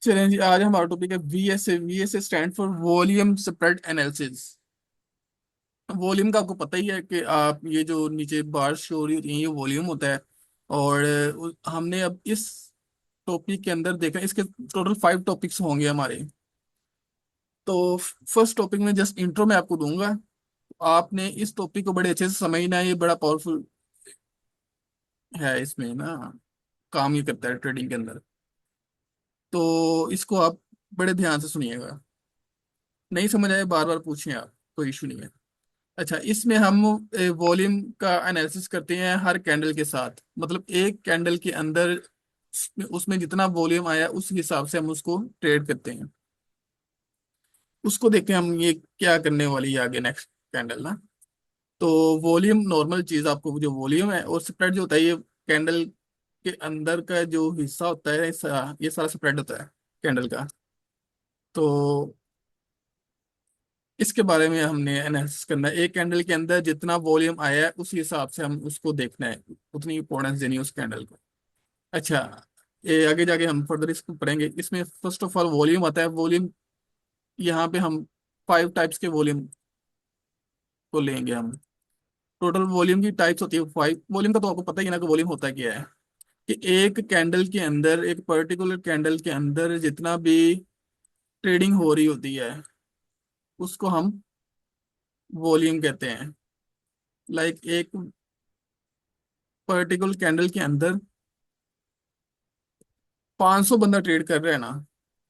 चलें जी, आज हमारा टॉपिक है VSA. VSA stand for volume spread analysis. Volume का आपको पता ही है कि आप ये जो नीचे बार शो हो रही होती हैं ये वॉल्यूम होता है। और हमने अब इस टॉपिक के अंदर देखा, इसके टोटल 5 टॉपिक्स होंगे हमारे। तो फर्स्ट टॉपिक में जस्ट इंट्रो में आपको दूंगा। आपने इस टॉपिक को बड़े अच्छे से समझना है, ये बड़ा पावरफुल है। इसमें ना काम ही करता है ट्रेडिंग के अंदर। तो इसको आप बड़े ध्यान से सुनिएगा। नहीं समझ आए बार बार पूछें आप, कोई इशू नहीं है। अच्छा, इसमें हम वॉल्यूम का एनालिसिस करते हैं हर कैंडल के साथ। मतलब एक कैंडल के अंदर उसमें जितना वॉल्यूम आया उस हिसाब से हम उसको ट्रेड करते हैं। उसको देखते हैं हम ये क्या करने वाली है आगे नेक्स्ट कैंडल ना। तो वॉल्यूम नॉर्मल चीज, आपको जो वॉल्यूम है और स्प्रेड जो होता है, ये कैंडल के अंदर का जो हिस्सा होता है, ये सारा स्प्रेड होता है कैंडल का। तो इसके बारे में हमने एनालिसिस करना है। एक कैंडल के अंदर जितना वॉल्यूम आया है उस हिसाब से हम उसको देखना है, उतनी इंपॉर्टेंस देनी है उस कैंडल को। अच्छा, ये आगे जाके हम फर्दर इसको पढ़ेंगे। इसमें फर्स्ट ऑफ ऑल वॉल्यूम आता है। वॉल्यूम यहाँ पे हम 5 टाइप्स के वॉल्यूम को लेंगे हम। टोटल वॉल्यूम की टाइप्स होती है 5। वॉल्यूम का तो आपको पता ही है ना कि वॉल्यूम होता क्या है। कि एक कैंडल के अंदर, एक पर्टिकुलर कैंडल के अंदर जितना भी ट्रेडिंग हो रही होती है उसको हम वॉल्यूम कहते हैं। लाइक एक पर्टिकुलर कैंडल के अंदर 500 बंदा ट्रेड कर रहे हैं ना,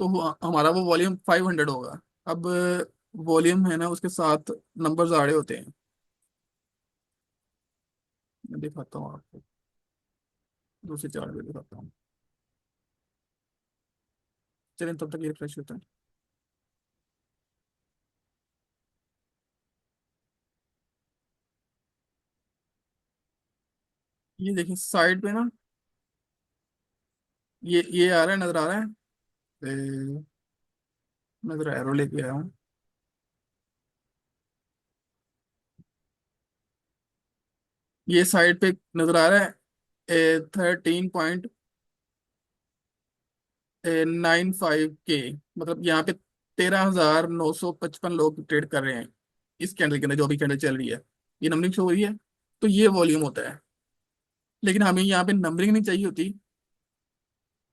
तो हमारा वो वॉल्यूम 500 होगा। अब वॉल्यूम है ना, उसके साथ नंबर्स आड़े होते हैं। मैं दिखाता हूँ आपको, दूसरे चार्ट पे दिखाता हूँ। चलिए तब तक ये रिफ्रेश होता है। ये देखिए साइड पे ना, ये आ रहा है, नजर आ रहा है। नजर एरो लेके आया हूँ। ये साइड पे नजर आ रहा है 13.95 के। मतलब यहाँ पे 13,955 लोग ट्रेड कर रहे हैं इस कैंडल के अंदर, जो अभी कैंडल चल रही है। ये नंबरिंग शो हो रही है। तो ये वॉल्यूम होता है। लेकिन हमें यहाँ पे नंबरिंग नहीं चाहिए होती।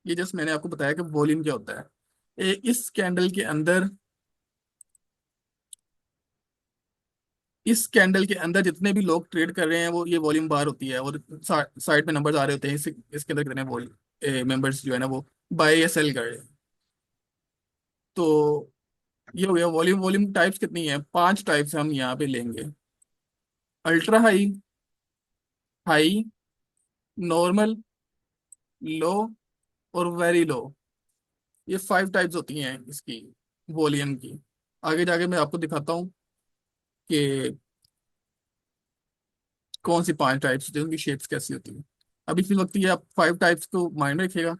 ये जस्ट मैंने आपको बताया कि वॉल्यूम क्या होता है। इस कैंडल के अंदर, इस कैंडल के अंदर जितने भी लोग ट्रेड कर रहे हैं वो ये वॉल्यूम बार होती है। और साइड में नंबर्स आ रहे होते हैं। इसके अंदर कितने वॉल्यूम मेंबर्स जो है ना वो बाय या सेल कर रहे हैं। तो ये हो गया वॉल्यूम। वॉल्यूम टाइप्स कितनी है? 5 टाइप्स हम यहाँ पे लेंगे। अल्ट्रा हाई, हाई, नॉर्मल, लो और वेरी लो। ये 5 टाइप्स होती हैं इसकी वॉल्यूम की। आगे जाके मैं आपको दिखाता हूँ कि कौन सी 5 टाइप्स होती है, उनकी शेप्स कैसी होती है। अभी फिल वक्त ये आप 5 टाइप्स को माइंड रखिएगा।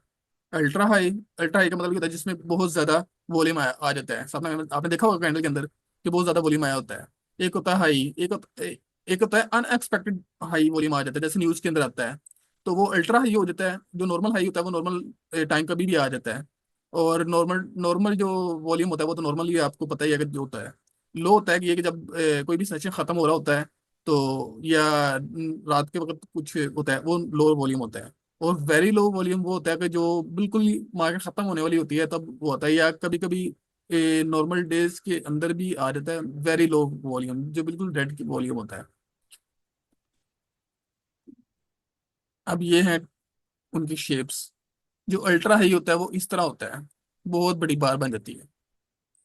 अल्ट्रा हाई, अल्ट्रा हाई का मतलब ये होता है जिसमें बहुत ज्यादा वॉल्यूम आ जाता है। सामने आपने देखा होगा कैंडल के अंदर कि बहुत ज्यादा वॉल्यूम आया होता है। एक होता है हाई, एक होता है अनएक्सपेक्टेड हाई वॉल्यूम आ जाता है, जैसे न्यूज के अंदर आता है। तो वो अल्ट्रा हाई हो जाता है। जो नॉर्मल हाई होता है वो नॉर्मल टाइम कभी भी आ जाता है। और नॉर्मल नॉर्मल जो वॉल्यूम होता है वो तो नॉर्मल ही आपको पता ही है कि जो होता है। लो होता है कि ये कि जब कोई भी सेशन खत्म हो रहा होता है, तो या रात के वक्त कुछ होता है, वो लो वॉल्यूम होता है। और वेरी लो वॉल्यूम वो होता है कि जो बिल्कुल ही मार्केट खत्म होने वाली होती है तब वो होता है। या कभी कभी नॉर्मल डेज के अंदर भी आ जाता है वेरी लो वॉल्यूम, जो बिल्कुल डेड की वॉल्यूम होता है। अब ये है उनकी शेप्स। जो अल्ट्रा हाई होता है वो इस तरह होता है, बहुत बड़ी बार बन जाती है।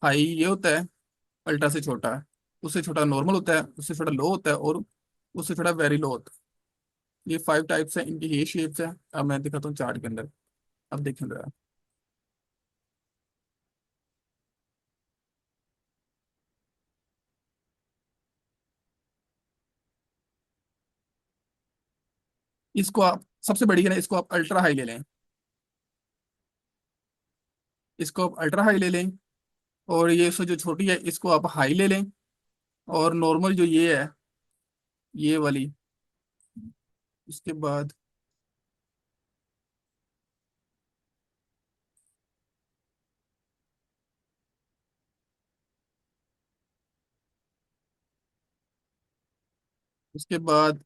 हाई ये होता है, अल्ट्रा से छोटा है। उससे छोटा नॉर्मल होता है, उससे छोटा लो होता है, और उससे छोटा वेरी लो होता है। ये 5 टाइप्स है, इनकी ये शेप्स है। अब मैं दिखाता हूँ चार्ट के अंदर। अब देखें जरा। इसको आप, सबसे बड़ी है ना, इसको आप अल्ट्रा हाई ले लें। इसको आप अल्ट्रा हाई ले लें। और ये सो जो छोटी है इसको आप हाई ले लें। और नॉर्मल जो ये है, ये वाली, उसके बाद, उसके बाद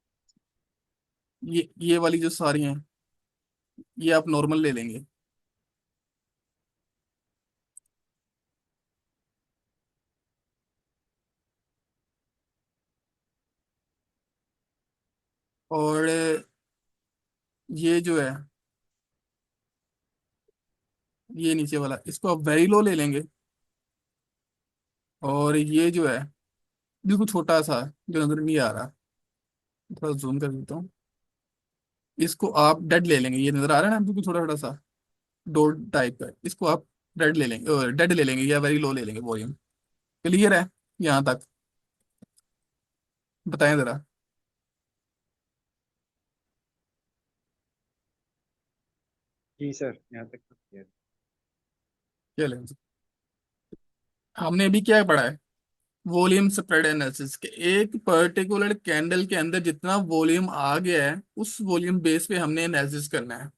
ये वाली जो सारी हैं, ये आप नॉर्मल ले लेंगे। और ये जो है, ये नीचे वाला, इसको आप वेरी लो ले लेंगे। और ये जो है, बिल्कुल छोटा सा, जो नजर नहीं आ रहा, थोड़ा जूम कर देता हूँ, इसको आप डेड ले लेंगे। ये नजर आ रहा है ना, बिल्कुल छोटा छोटा सा डॉट टाइप का, इसको आप डेड ले लेंगे, डेड ले लेंगे या वेरी लो ले लेंगे वॉल्यूम। क्लियर है यहाँ तक? बताएं जरा। जी सर, यहाँ तक तो clear है। चलें, हमने अभी क्या पढ़ा है? वॉल्यूम स्प्रेड एनालिसिस के एक पर्टिकुलर कैंडल के अंदर जितना वॉल्यूम आ गया है, उस वॉल्यूम बेस पे हमने एनालिसिस करना है।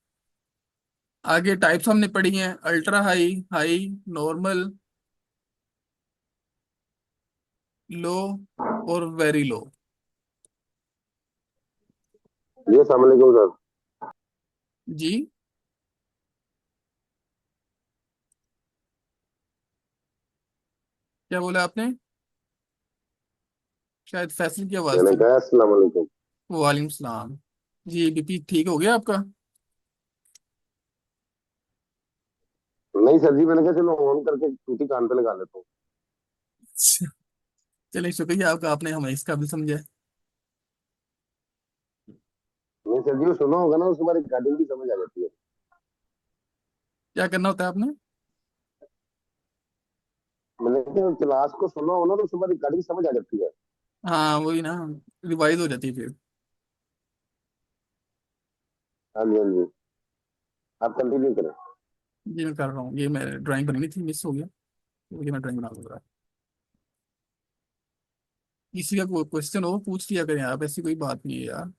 आगे टाइप्स हमने पढ़ी हैं, अल्ट्रा हाई, हाई, नॉर्मल, लो और वेरी लो। जी अस्सलाम वालेकुम सर। जी, क्या बोला आपने? शायद फैसल की आवाज मैंने थी। कहा अस्सलाम वालेकुम। वालेकुम सलाम। जी, बीपी ठीक हो गया आपका? नहीं सर जी, मैंने कहा चलो ऑन करके टूटी कान पे लगा लेता हूँ। चलिए, शुक्रिया आपका, आपने हमें इसका भी समझा। नहीं सर जी, वो सुना होगा ना, उसके बाद रिकॉर्डिंग भी समझ आ जाती है। क्या करना होता है आपने? मैंने कहा क्लास को सुना हो ना, तो उसके बाद रिकॉर्डिंग समझ आ जाती है। हाँ वही ना, रिवाइज हो जाती है फिर। हाँ जी, हाँ जी। आप कंटिन्यू करें। जी मैं कर रहा हूँ, ये मैं ड्राइंग बनानी थी, मिस हो गया, तो ये मैं ड्राइंग बना लूंगा। किसी का कोई क्वेश्चन हो पूछ लिया करें आप, ऐसी कोई बात नहीं है यार।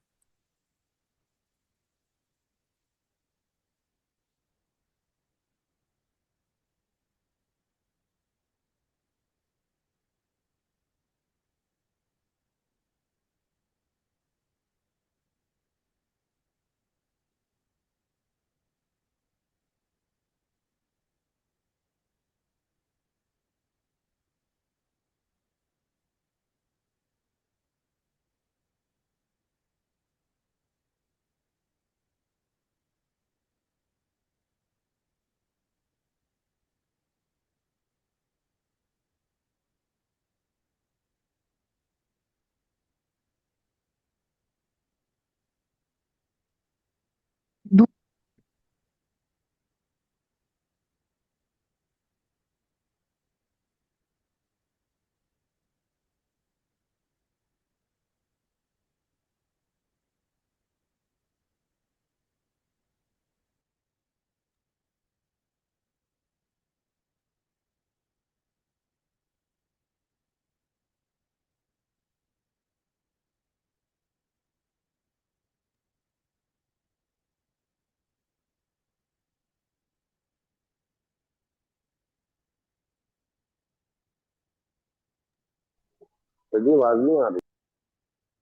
सर जी आवाज नहीं आ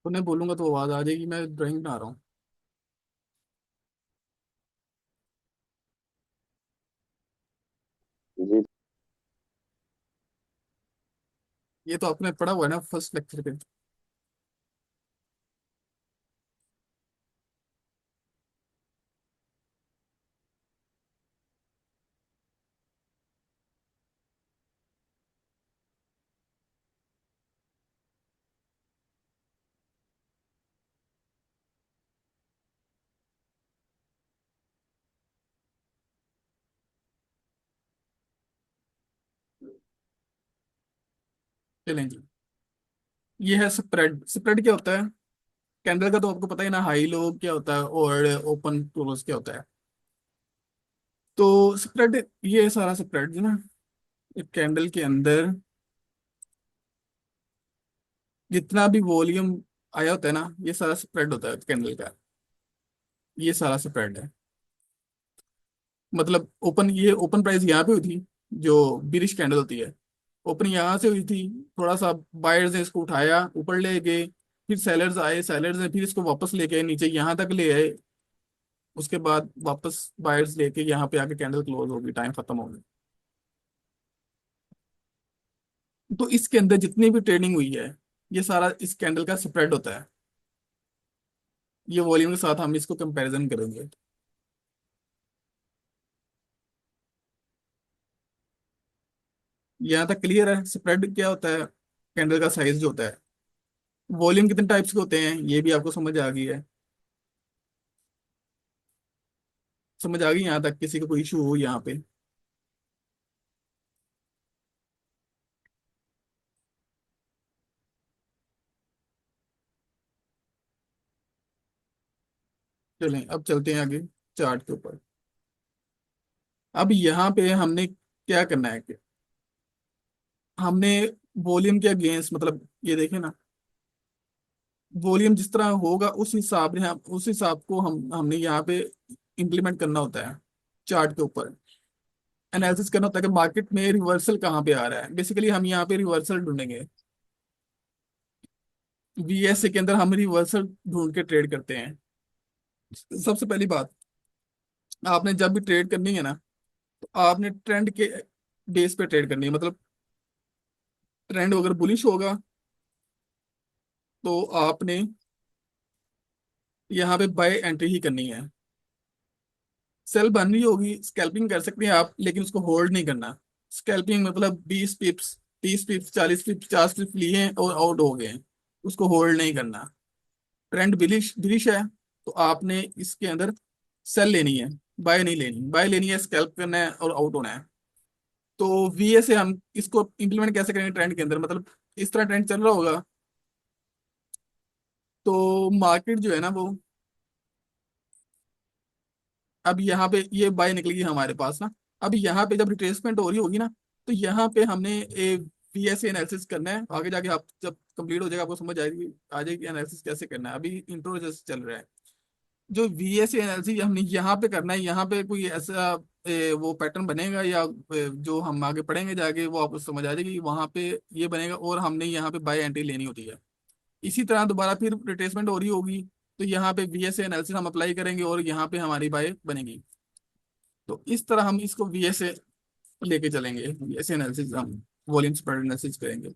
उन्हें बोलूंगा तो आवाज आ जाएगी, मैं ड्राइंग बना रहा हूँ। रही जी। ये तो आपने पढ़ा हुआ है ना फर्स्ट लेक्चर पे। चलें जी, ये है स्प्रेड। स्प्रेड क्या होता है? कैंडल का तो आपको पता ही ना, हाई लो क्या होता है और ओपन क्लोज क्या होता है। तो स्प्रेड, ये सारा स्प्रेड जो ना, एक कैंडल के अंदर जितना भी वॉल्यूम आया होता है ना, ये सारा स्प्रेड होता है कैंडल का। ये सारा स्प्रेड है। मतलब ओपन, ये ओपन प्राइस यहाँ पे हुई थी, जो बिरिश कैंडल होती है, ओपन यहाँ से हुई थी। थोड़ा सा बायर्स ने इसको उठाया, ऊपर ले गए, फिर सेलर्स आए, सेलर्स ने फिर इसको वापस लेके आए नीचे यहाँ तक ले आए। उसके बाद वापस बायर्स लेके यहाँ पे आके कैंडल क्लोज होगी, टाइम खत्म हो गया। तो इसके अंदर जितनी भी ट्रेडिंग हुई है, ये सारा इस कैंडल का स्प्रेड होता है। ये वॉल्यूम के साथ हम इसको कंपैरिजन करेंगे। यहाँ तक क्लियर है स्प्रेड क्या होता है, कैंडल का साइज जो होता है। वॉल्यूम कितने टाइप्स के होते हैं ये भी आपको समझ आ गई है। समझ आ गई यहाँ तक, किसी का कोई इशू हो यहाँ पे? चलें अब चलते हैं आगे चार्ट के ऊपर। अब यहाँ पे हमने क्या करना है कि हमने वॉल्यूम के अगेंस्ट, मतलब ये देखें ना, वॉल्यूम जिस तरह होगा उस हिसाब से हम उस हिसाब को हमने यहाँ पे इम्प्लीमेंट करना होता है। चार्ट के ऊपर एनालिसिस करना होता है कि मार्केट में रिवर्सल कहाँ पे आ रहा है। बेसिकली हम यहाँ पे रिवर्सल ढूंढेंगे। वीएसए के अंदर हम रिवर्सल ढूंढ के ट्रेड करते हैं। सबसे पहली बात, आपने जब भी ट्रेड करनी है ना, तो आपने ट्रेंड के बेस पे ट्रेड करनी है। मतलब ट्रेंड अगर बुलिश होगा तो आपने यहाँ पे बाय एंट्री ही करनी है। सेल बन रही होगी, स्कैल्पिंग कर सकते हैं आप, लेकिन उसको होल्ड नहीं करना। स्कैल्पिंग मतलब 20 पिप्स, 30 पिप्स, 40 पिप्स, 50 पिप्स लिए और आउट हो गए, उसको होल्ड नहीं करना। ट्रेंड बिलिश बिलिश है तो आपने इसके अंदर सेल लेनी है, बाय नहीं लेनी। बाय लेनी है, स्कैल्प करना है और आउट होना है। तो वीए से हम इसको इंप्लीमेंट कैसे करेंगे ट्रेंड के अंदर? मतलब इस तरह ट्रेंड चल रहा होगा तो मार्केट जो है ना वो, अब यहाँ पे ये बाय निकलेगी हमारे पास ना। अब यहाँ पे जब रिट्रेसमेंट हो रही होगी ना, तो यहाँ पे हमने बीएसए एनालिसिस करना है। आगे जाके आप जब कंप्लीट हो जाएगा आपको समझ आएगी, आ जाएगी एनालिसिस कैसे करना है। अभी इंट्रो जैसे चल रहा है। जो वीएसए एनालिसिस हमने यहाँ पे करना है, यहाँ पे कोई ऐसा वो पैटर्न बनेगा या जो हम आगे पढ़ेंगे जाके वो आपको समझ आ जाएगी। वहां पे ये बनेगा और हमने यहाँ पे बाय एंट्री लेनी होती है। इसी तरह दोबारा फिर रिट्रेसमेंट हो रही होगी तो यहाँ पे वीएसए एनालिसिस हम अप्लाई करेंगे और यहाँ पे हमारी बाय बनेगी। तो इस तरह हम इसको वीएसए लेके चलेंगे। वीएसए एनालिसिस हम वॉल्यूम स्प्रेड एनालिसिस करेंगे।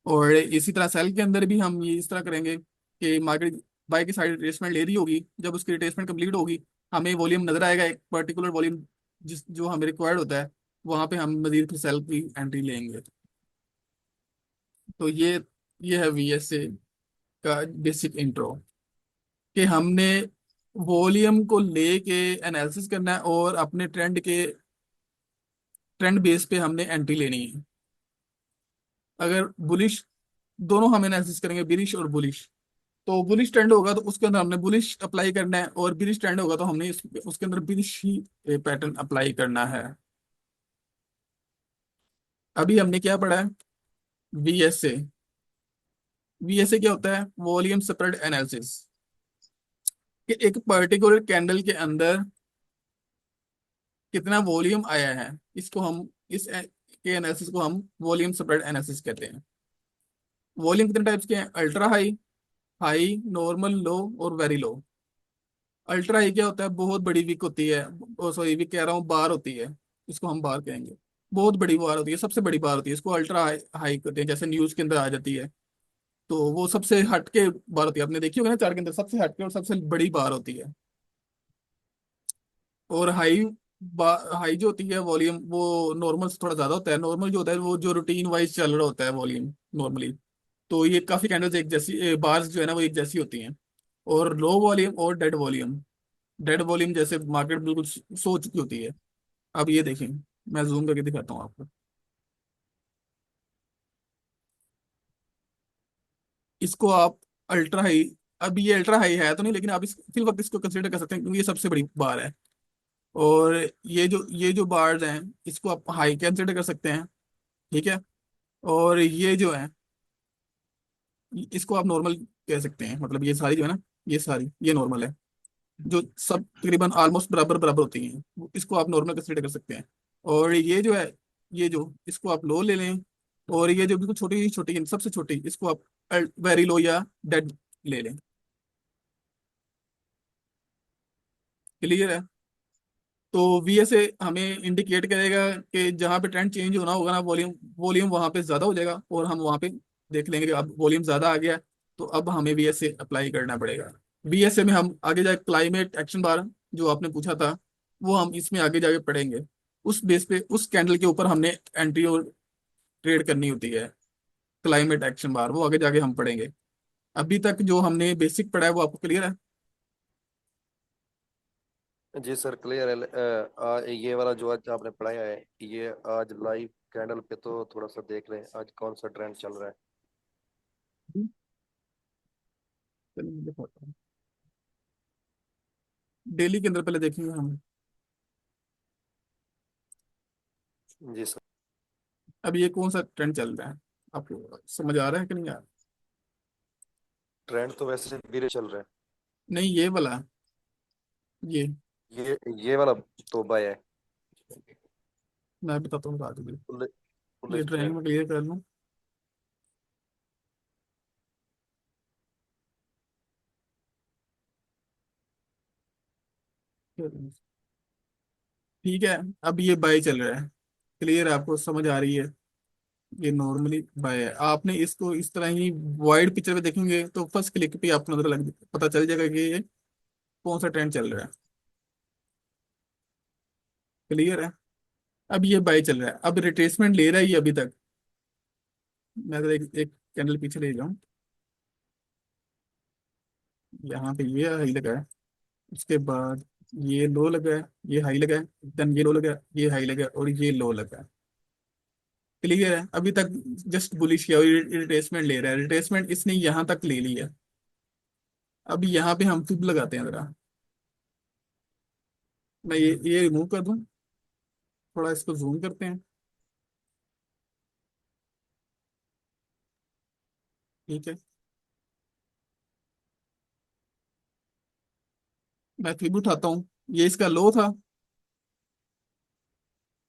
और इसी तरह सेल के अंदर भी हम ये इस तरह करेंगे कि मार्केट बाय की साइड रिट्रेसमेंट ले रही होगी, जब उसकी रिट्रेसमेंट कंप्लीट होगी हमें वॉल्यूम नजर आएगा, एक पर्टिकुलर वॉल्यूम जिस जो हमें रिक्वायर्ड होता है, वहां पे हम मजीद फिर सेल की एंट्री लेंगे। तो ये है वीएसए का बेसिक इंट्रो, कि हमने वॉल्यूम को लेके एनालिसिस करना है और अपने ट्रेंड बेस पे हमने एंट्री लेनी है। अगर बुलिश, दोनों हम एनालिसिस करेंगे, बिरिश और बुलिश। तो बुलिश ट्रेंड होगा तो उसके अंदर हमने बुलिश अप्लाई करना है, और बिरिश ट्रेंड होगा तो हमने उसके अंदर बिरिश ही पैटर्न अप्लाई करना है। अभी हमने क्या पढ़ा है? वीएसए। वीएसए क्या होता है? Volume spread analysis. कि एक पर्टिकुलर कैंडल के अंदर कितना वॉल्यूम आया है, इसको हम के एनालिसिस को हम वॉल्यूम स्प्रेड एनालिसिस कहते हैं। वॉल्यूम कितने टाइप्स के हैं? अल्ट्रा हाई, हाई, नॉर्मल, लो और वेरी लो। अल्ट्रा हाई क्या होता है? बहुत बड़ी विक होती है, सॉरी विक कह रहा हूँ, बार होती है। इसको हम बार कहेंगे। बहुत बड़ी बार होती है, सबसे बड़ी बार होती है, इसको अल्ट्रा हाई, हाई कहते हैं। जैसे न्यूज के अंदर आ जाती है तो वो सबसे हटके बार होती है। आपने देखी होगी ना चार्ट के अंदर, सबसे हटके और सबसे बड़ी बार होती है। और हाई जो होती है वॉल्यूम, वो नॉर्मल से थोड़ा ज्यादा होता है। नॉर्मल जो होता है वो जो रूटीन वाइज चल रहा होता है वॉल्यूम नॉर्मली। तो ये काफी कैंडल्स एक जैसी, बार्स जो है ना वो एक जैसी होती हैं। और लो वॉल्यूम और डेड वॉल्यूम। डेड वॉल्यूम जैसे मार्केट बिल्कुल सो चुकी होती है। अब ये देखें, मैं जूम करके दिखाता हूँ आपको। इसको आप अल्ट्रा हाई, अब ये अल्ट्रा हाई है तो नहीं, लेकिन आप इस फिल वक्त इसको कंसिडर कर सकते हैं क्योंकि ये सबसे बड़ी बार है। और ये जो बार्स हैं इसको आप हाई कंसिडर कर सकते हैं। ठीक है। और ये जो है इसको आप नॉर्मल कह सकते हैं। मतलब ये सारी जो है ना, ये सारी ये नॉर्मल है, जो सब तकरीबन ऑलमोस्ट बराबर बराबर होती हैं, इसको आप नॉर्मल कंसिडर कर सकते हैं। और ये जो है, ये जो इसको आप लो ले लें। और ये जो बिल्कुल छोटी छोटी सबसे छोटी, इसको आप वेरी लो या डेड ले लें। क्लियर है? तो वीएसए हमें इंडिकेट करेगा कि जहां पे ट्रेंड चेंज होना होगा ना, वॉल्यूम वॉल्यूम वहां पे ज्यादा हो जाएगा, और हम वहां पे देख लेंगे कि अब वॉल्यूम ज्यादा आ गया, तो अब हमें वीएसए अप्लाई करना पड़ेगा। वीएसए में हम आगे जाके क्लाइमेट एक्शन बार जो आपने पूछा था, वो हम इसमें आगे जाके पढ़ेंगे। उस बेस पे उस कैंडल के ऊपर हमने एंट्री और ट्रेड करनी होती है। क्लाइमेट एक्शन बार वो आगे जाके हम पढ़ेंगे। अभी तक जो हमने बेसिक पढ़ा है वो आपको क्लियर है? जी सर क्लियर है। ये वाला जो आज आपने पढ़ाया है, ये आज लाइव कैंडल पे तो थोड़ा सा देख लें आज कौन सा ट्रेंड चल रहा है। चलिए मैं दिखाता हूँ। डेली के अंदर पहले देखेंगे हम। जी सर। अब ये कौन सा ट्रेंड चल रहा है, आपको समझ आ रहा है कि नहीं आ रहा? ट्रेंड तो वैसे भी चल रहा है। नहीं, ये वाला, ये ये वाला तो बाय है। मैं बताता हूँ बात भी। बुलिश ये बुलिश ड्राइंग ट्रेंड। में क्लियर कर लूँ। ठीक है, अब ये बाय चल रहा है। क्लियर, आपको समझ आ रही है? ये नॉर्मली बाय है। आपने इसको इस तरह ही वाइड पिक्चर में देखेंगे तो फर्स्ट क्लिक पे आपको नजर लग पता चल जाएगा कि ये कौन सा ट्रेंड चल रहा है। क्लियर है? अब ये बाय चल रहा है, अब रिट्रेसमेंट ले रहा है ये अभी तक। मैं अगर एक कैंडल पीछे ले जाऊं, यहाँ पे ये हाई लगा है, उसके बाद ये लो लगा है, ये हाई लगा है, देन ये लो लगा है, ये हाई लगा है, और ये लो लगा है। क्लियर है? अभी तक जस्ट बुलिश किया और रिट्रेसमेंट ले रहा है। रिट्रेसमेंट इसने यहाँ तक ले लिया। अब यहाँ पे हम फिब लगाते हैं जरा। मैं ये रिमूव कर दूं, थोड़ा इसको जूम करते हैं। ठीक है, मैं फिब उठाता हूँ। ये इसका लो था,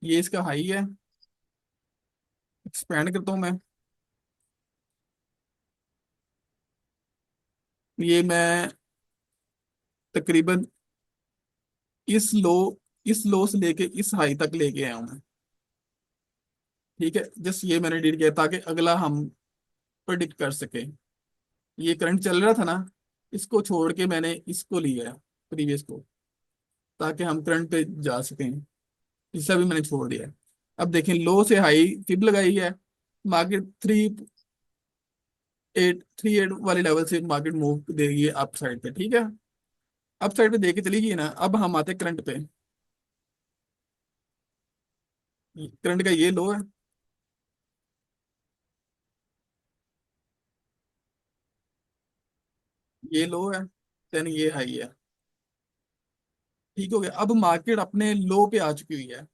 ये इसका हाई है। एक्सपैंड करता हूँ मैं। ये मैं तकरीबन इस लो इस लो से लेके इस हाई तक लेके आया हूँ मैं। ठीक है, जस्ट ये मैंने डील किया ताकि अगला हम प्रिडिक्ट कर सके। ये करंट चल रहा था ना, इसको छोड़ के मैंने इसको लिया है, प्रीवियस को, ताकि हम करंट पे जा सकें। इससे भी मैंने छोड़ दिया है। अब देखें, लो से हाई फिब लगाई है। मार्केट 3 8 वाले लेवल से मार्केट मूव देगी अप साइड पे। ठीक है, अप साइड पे देके चली गई ना। अब हम आते करंट पे। करंट का ये लो है, ये लो है, देन ये हाई है। ठीक हो गया? अब मार्केट अपने लो पे आ चुकी हुई है।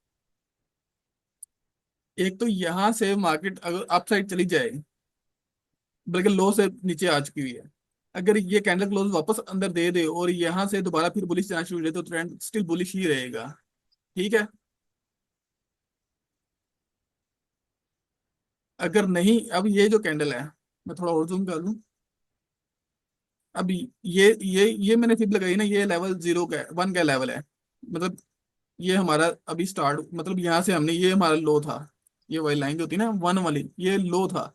एक तो यहां से मार्केट अगर अप साइड चली जाए, बल्कि लो से नीचे आ चुकी हुई है। अगर ये कैंडल क्लोज वापस अंदर दे दे और यहाँ से दोबारा फिर बुलिश जाना शुरू हो जाए, तो ट्रेंड स्टिल बुलिश ही रहेगा। ठीक है? अगर नहीं, अब ये जो कैंडल है, मैं थोड़ा और जूम कर लूं। अब ये मैंने फिब लगाई ना, ये लेवल 0 का 1 का लेवल है। मतलब ये हमारा अभी स्टार्ट, मतलब यहाँ से हमने, ये हमारा लो था। ये वाली लाइन जो होती है ना 1 वाली, ये लो था।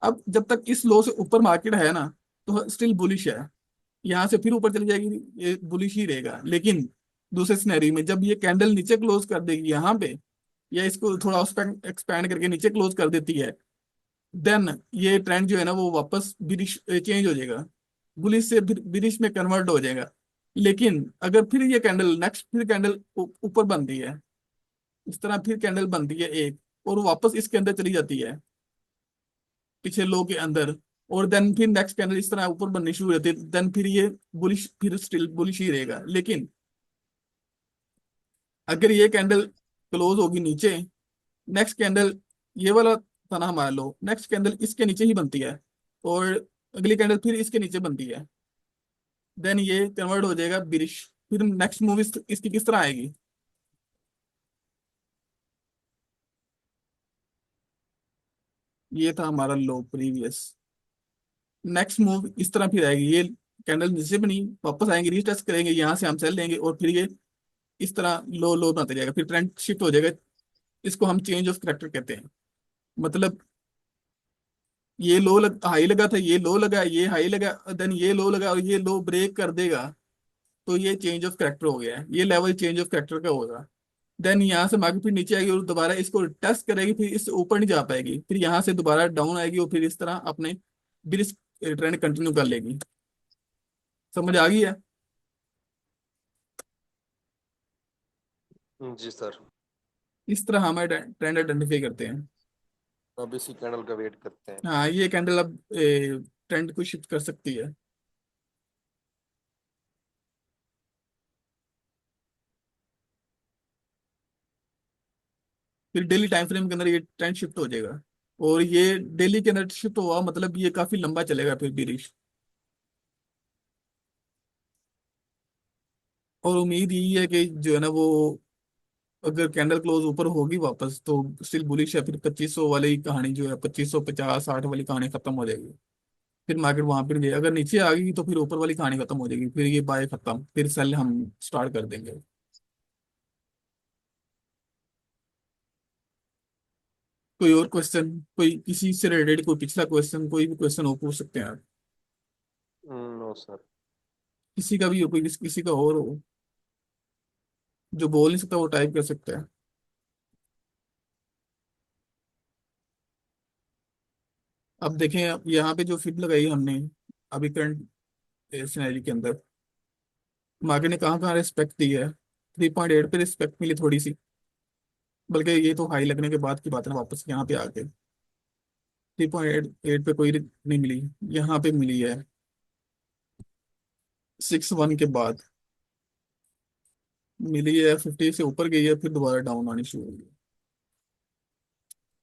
अब जब तक इस लो से ऊपर मार्केट है ना, तो स्टिल बुलिश है। यहाँ से फिर ऊपर चली जाएगी, ये बुलिश ही रहेगा। लेकिन दूसरे सिनेरियो में जब ये कैंडल नीचे क्लोज कर देगी यहाँ पे, या इसको थोड़ा एक्सपैंड करके नीचे क्लोज कर देती है, देन ये ट्रेंड जो है ना वो वापस बिरिश चेंज हो जाएगा, बुलिश से बिरिश में कन्वर्ट हो जाएगा। लेकिन अगर फिर ये कैंडल नेक्स्ट फिर कैंडल ऊपर बनती है, इस तरह फिर कैंडल बनती है एक, और वापस इसके अंदर चली जाती है, पीछे लो के अंदर, और देन फिर नेक्स्ट कैंडल इस तरह ऊपर बननी शुरू हो जाती है, देन फिर ये बुलिश, फिर स्टिल बुलिश ही रहेगा। लेकिन अगर ये कैंडल क्लोज होगी नीचे, नेक्स्ट कैंडल, ये वाला था ना हमारा लो, नेक्स्ट कैंडल इसके नीचे ही बनती है, और अगली कैंडल फिर इसके नीचे बनती है, देन ये कन्वर्ट हो जाएगा बिरिश। फिर नेक्स्ट मूव इसकी किस तरह आएगी? ये था हमारा लो प्रीवियस। नेक्स्ट मूव इस तरह फिर आएगी, ये कैंडल नीचे बनी, वापस आएंगे, रीटेस्ट करेंगे, यहाँ से हम सेल लेंगे और फिर ये इस तरह लो लो बनते जाएगा, फिर ट्रेंड शिफ्ट हो जाएगा। इसको हम चेंज ऑफ करेक्टर कहते हैं। मतलब ये लो हाई लगा था, ये लो लगा, ये हाई लगा, देन ये लो लगा और ये लो ब्रेक कर देगा, तो ये चेंज ऑफ करेक्टर हो गया है, ये लेवल चेंज ऑफ करेक्टर का होगा। देन यहाँ से मार्केट फिर नीचे आएगी और दोबारा इसको टेस्ट करेगी, फिर इससे ऊपर नहीं जा पाएगी, फिर यहाँ से दोबारा डाउन आएगी और फिर इस तरह अपने बिरिस ट्रेंड कंटिन्यू कर लेगी। समझ आ गई है? जी सर। इस तरह हम ट्रेंड आइडेंटिफाई करते हैं। अब इसी कैंडल का वेट करते हैं। हाँ, ये कैंडल अब ट्रेंड को शिफ्ट कर सकती है। फिर डेली टाइम फ्रेम के अंदर ये ट्रेंड शिफ्ट हो जाएगा, और ये डेली के अंदर शिफ्ट हुआ मतलब ये काफी लंबा चलेगा फिर भी। और उम्मीद यही है कि जो है ना वो, अगर कैंडल क्लोज ऊपर होगी वापस तो स्टिल बुलिश है, फिर 2500 वाली कहानी जो है, 2550-60 वाली कहानी खत्म हो जाएगी। फिर मार्केट वहां पर गई, अगर नीचे आ गई तो फिर ऊपर वाली कहानी खत्म हो जाएगी, फिर ये बाय खत्म, फिर सेल हम स्टार्ट कर देंगे। कोई और क्वेश्चन, कोई किसी से रिलेटेड कोई पिछला क्वेश्चन, कोई भी क्वेश्चन हो पूछ सकते हैं आप। No sir. किसी का भी हो, कोई किसी का और हो, जो बोल नहीं सकता वो टाइप कर सकता है। अब देखें, अब यहाँ पे जो फिब लगाई हमने अभी करंट सिनेरियो के अंदर, मार्केट ने कहाँ कहाँ रिस्पेक्ट दी है। 3.8 पे रिस्पेक्ट मिली थोड़ी सी, बल्कि ये तो हाई लगने के बाद की बात है, वापस यहाँ पे आके 3.8 पे कोई नहीं मिली, यहाँ पे मिली है 6-1 के बाद मिली है, 50 से ऊपर गई है, फिर दोबारा डाउन आनी शुरू हुई है।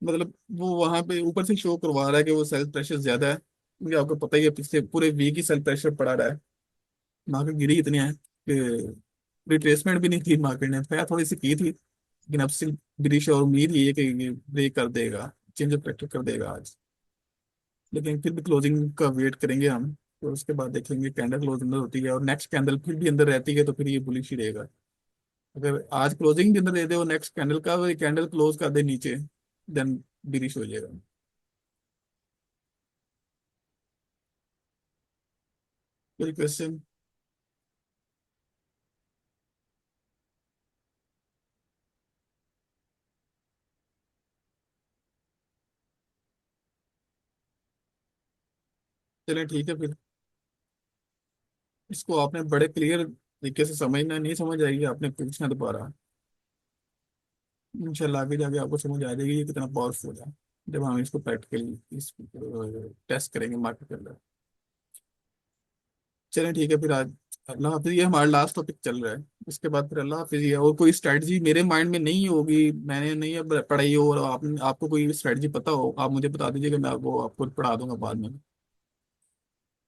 मतलब वो वहां पे ऊपर से शो करवा रहा है कि वो सेल प्रेशर ज्यादा है, क्योंकि आपको पता ही है पिछले पूरे वीक ही सेल प्रेशर पड़ा रहा है। मार्केट गिरी इतनी है कि रिट्रेसमेंट भी नहीं की, मार्केट ने फया थोड़ी सी की थी, लेकिन अब से गिरीश और उम्मीद ये है कि ये ब्रेक कर देगा, चेंज ऑफ फैक्टर कर देगा आज। लेकिन फिर भी क्लोजिंग का वेट करेंगे हम, तो उसके बाद देखेंगे कैंडल क्लोज अंदर होती है और नेक्स्ट कैंडल फिर भी अंदर रहती है तो फिर ये बुलिश ही रहेगा। अगर आज क्लोजिंग भी अंदर दे दे और नेक्स्ट कैंडल का कैंडल क्लोज कर दे नीचे, देन बिरिश हो जाएगा। कोई क्वेश्चन? चलें ठीक है फिर, इसको आपने बड़े क्लियर तरीके से समझना, नहीं समझ आएगी आपने पूछना दोबारा, इंशाल्लाह आगे जाके आपको समझ आ जाएगी ये कितना पावरफुल है, जब हम इसको प्रैक्टिकली इस टेस्ट करेंगे मार्केट के अंदर। चलें ठीक है फिर, आज अल्लाह हाफिज, ये हमारा लास्ट टॉपिक चल रहा है, इसके बाद फिर अल्लाह हाफिज। ये और कोई स्ट्रेटजी मेरे माइंड में नहीं होगी, मैंने नहीं अब पढ़ाई हो, और आपको कोई स्ट्रेटजी पता हो आप मुझे बता दीजिएगा, मैं वो आपको पढ़ा दूंगा बाद में।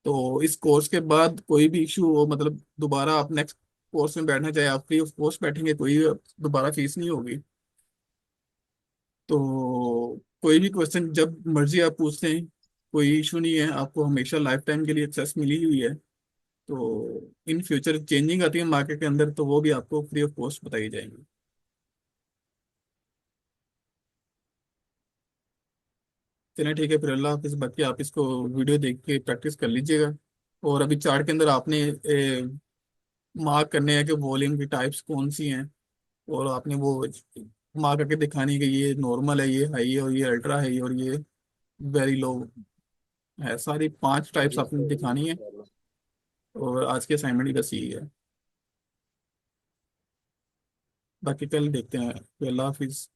तो इस कोर्स के बाद कोई भी इशू हो, मतलब दोबारा आप नेक्स्ट कोर्स में बैठना चाहे आप फ्री ऑफ कॉस्ट बैठेंगे, कोई दोबारा फीस नहीं होगी। तो कोई भी क्वेश्चन जब मर्जी आप पूछ लें, कोई इशू नहीं है, आपको हमेशा लाइफ टाइम के लिए एक्सेस मिली हुई है। तो इन फ्यूचर चेंजिंग आती है मार्केट के अंदर तो वो भी आपको फ्री ऑफ कॉस्ट बताई जाएंगी। चलिए ठीक है फिर, अल्लाह हाफिज़। बाकी आप इसको वीडियो देख के प्रैक्टिस कर लीजिएगा। और अभी चार्ट के अंदर आपने मार्क करने हैं कि वॉल्यूम की टाइप्स कौन सी हैं, और आपने वो मार्क करके दिखानी है कि ये नॉर्मल है, ये हाई है, और ये अल्ट्रा है, और ये वेरी लो है। सारी 5 टाइप्स जी आपने सर, दिखानी है। इंशाल्लाह। और आज के असाइनमेंट ही बस यही है, बाकी कल देखते हैं। तो अल्लाह हाफिज़।